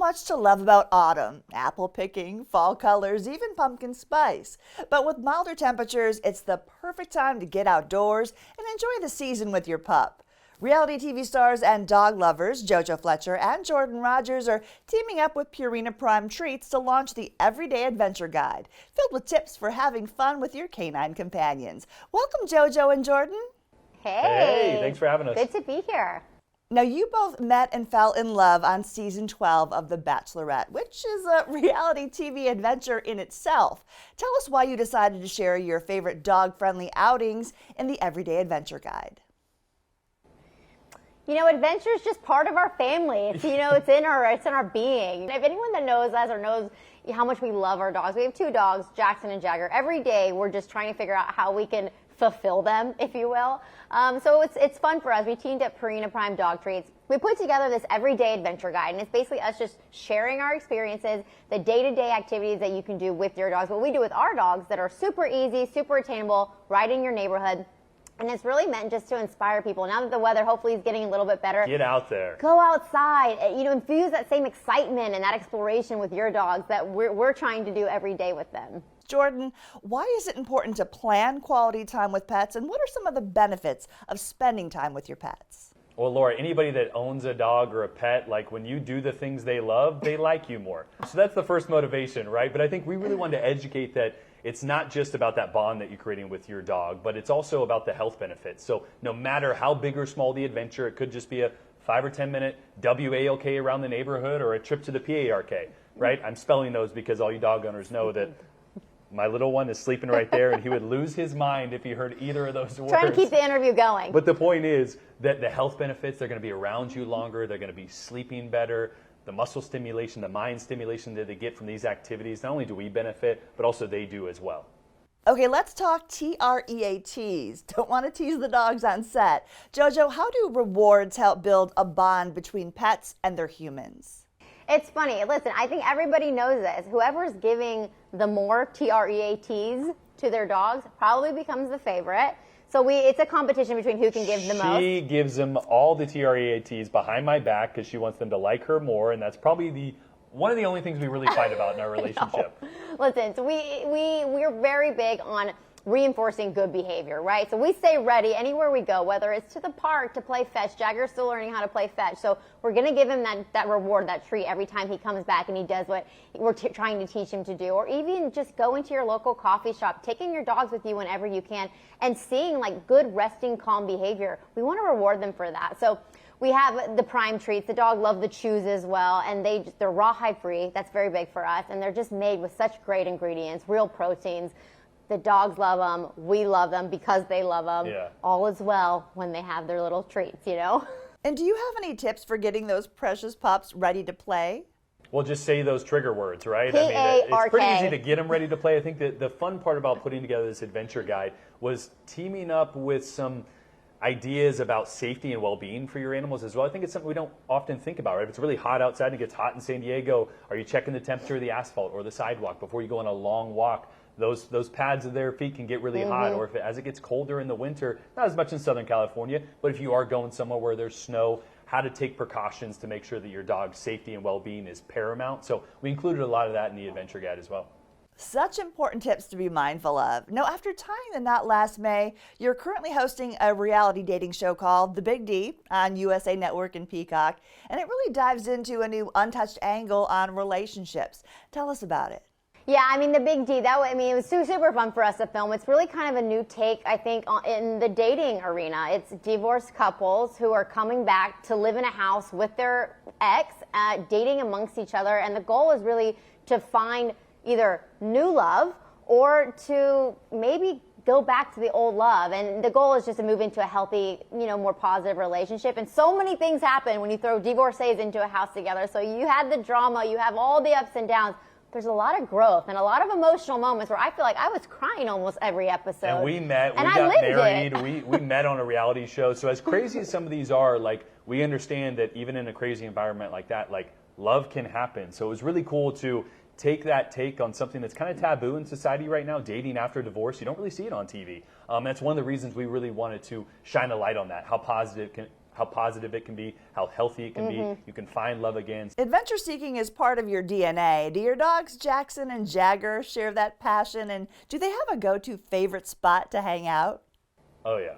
much to love about autumn. Apple picking, fall colors, even pumpkin spice. But with milder temperatures, it's the perfect time to get outdoors and enjoy the season with your pup. Reality TV stars and dog lovers JoJo Fletcher and Jordan Rodgers are teaming up with Purina Prime Treats to launch the Everyday Adventure Guide, filled with tips for having fun with your canine companions. Welcome, JoJo and Jordan. Hey, thanks for having us. Good to be here. Now, you both met and fell in love on season 12 of The Bachelorette, which is a reality TV adventure in itself. Tell us why you decided to share your favorite dog-friendly outings in the Everyday Adventure Guide. You know, adventure is just part of our family. It's, it's in our being. If anyone that knows us or knows how much we love our dogs, we have 2 dogs, Jackson and Jagger. Every day, we're just trying to figure out how we can fulfill them, if you will. So it's fun for us. We teamed up Purina Prime Dog Treats. We put together this everyday adventure guide, and it's basically us just sharing our experiences, the day-to-day activities that you can do with your dogs, what we do with our dogs that are super easy, super attainable, right in your neighborhood. And it's really meant just to inspire people. Now that the weather hopefully is getting a little bit better. Get out there. Go outside. Infuse that same excitement and that exploration with your dogs that we're trying to do every day with them. Jordan, why is it important to plan quality time with pets, and what are some of the benefits of spending time with your pets? Well, Laura, anybody that owns a dog or a pet, like when you do the things they love, they like you more. So that's the first motivation, right? But I think we really wanted to educate that it's not just about that bond that you're creating with your dog, but it's also about the health benefits. So no matter how big or small the adventure, it could just be a 5 or 10 minute WALK around the neighborhood or a trip to the PARK, right? I'm spelling those because all you dog owners know that my little one is sleeping right there, and he would lose his mind if he heard either of those words. Trying to keep the interview going. But the point is that the health benefits, they're going to be around you longer, they're going to be sleeping better, the muscle stimulation, the mind stimulation that they get from these activities, not only do we benefit, but also they do as well. Okay, let's talk TREATs. Don't want to tease the dogs on set. JoJo, how do rewards help build a bond between pets and their humans? It's funny. Listen, I think everybody knows this. Whoever's giving the more TREATs to their dogs probably becomes the favorite. So it's a competition between who can give the most. She gives them all the TREATs behind my back because she wants them to like her more, and that's probably one of the only things we really fight about in our relationship. Listen, so we're very big on reinforcing good behavior, right? So we stay ready anywhere we go, whether it's to the park to play fetch. Jagger's still learning how to play fetch, so we're going to give him that reward, that treat every time he comes back and he does what we're trying to teach him to do. Or even just going to your local coffee shop, taking your dogs with you whenever you can, and seeing like good, resting, calm behavior. We want to reward them for that. So we have the Prime treats. The dog love the chews as well, and they're rawhide free. That's very big for us, and they're just made with such great ingredients, real proteins. The dogs love them. We love them because they love them. Yeah. All is well when they have their little treats, And do you have any tips for getting those precious pups ready to play? Well, just say those trigger words, right? PARK. It's pretty easy to get them ready to play. I think that the fun part about putting together this adventure guide was teaming up with some ideas about safety and well-being for your animals as well. I think it's something we don't often think about, right? If it's really hot outside and it gets hot in San Diego, are you checking the temperature of the asphalt or the sidewalk before you go on a long walk? Those pads of their feet can get really hot, or as it gets colder in the winter, not as much in Southern California, but if you are going somewhere where there's snow, how to take precautions to make sure that your dog's safety and well-being is paramount. So we included a lot of that in the adventure guide as well. Such important tips to be mindful of. Now, after tying the knot last May, you're currently hosting a reality dating show called The Big D on USA Network and Peacock, and it really dives into a new untouched angle on relationships. Tell us about it. Yeah, I mean, The Big D, it was super fun for us to film. It's really kind of a new take, I think, in the dating arena. It's divorced couples who are coming back to live in a house with their ex, dating amongst each other, and the goal is really to find either new love or to maybe go back to the old love. And the goal is just to move into a healthy, more positive relationship. And so many things happen when you throw divorcees into a house together. So you had the drama, you have all the ups and downs. There's a lot of growth and a lot of emotional moments where I feel like I was crying almost every episode. And we met, we got married, we met on a reality show. So as crazy as some of these are, like, we understand that even in a crazy environment like that, like, love can happen. So it was really cool to take that take on something that's kind of taboo in society right now, dating after divorce. You don't really see it on TV. That's one of the reasons we really wanted to shine a light on that, how positive how positive it can be, how healthy it can be. You can find love again. Adventure seeking is part of your DNA. Do your dogs Jackson and Jagger share that passion, and do they have a go-to favorite spot to hang out? Oh, yeah.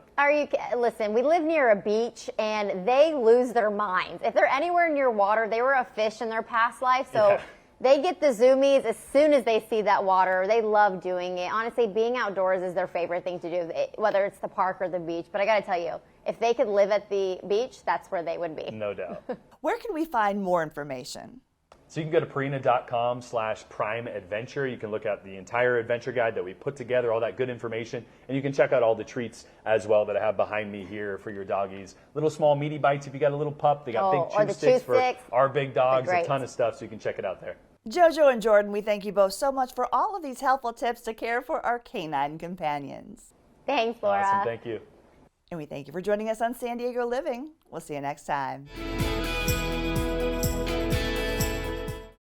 Listen, we live near a beach, and they lose their minds. If they're anywhere near water, they were a fish in their past life, so Yeah. they get the zoomies as soon as they see that water. They love doing it. Honestly, being outdoors is their favorite thing to do, whether it's the park or the beach. But I got to tell you, if they could live at the beach, that's where they would be. No doubt. Where can we find more information? So you can go to Purina.com/Prime Adventure. You can look at the entire adventure guide that we put together, all that good information, and you can check out all the treats as well that I have behind me here for your doggies. Little small meaty bites if you got a little pup. They got big chew sticks for our big dogs, a ton of stuff, so you can check it out there. JoJo and Jordan, we thank you both so much for all of these helpful tips to care for our canine companions. Thanks, Laura. Awesome, thank you. And we thank you for joining us on San Diego Living. We'll see you next time.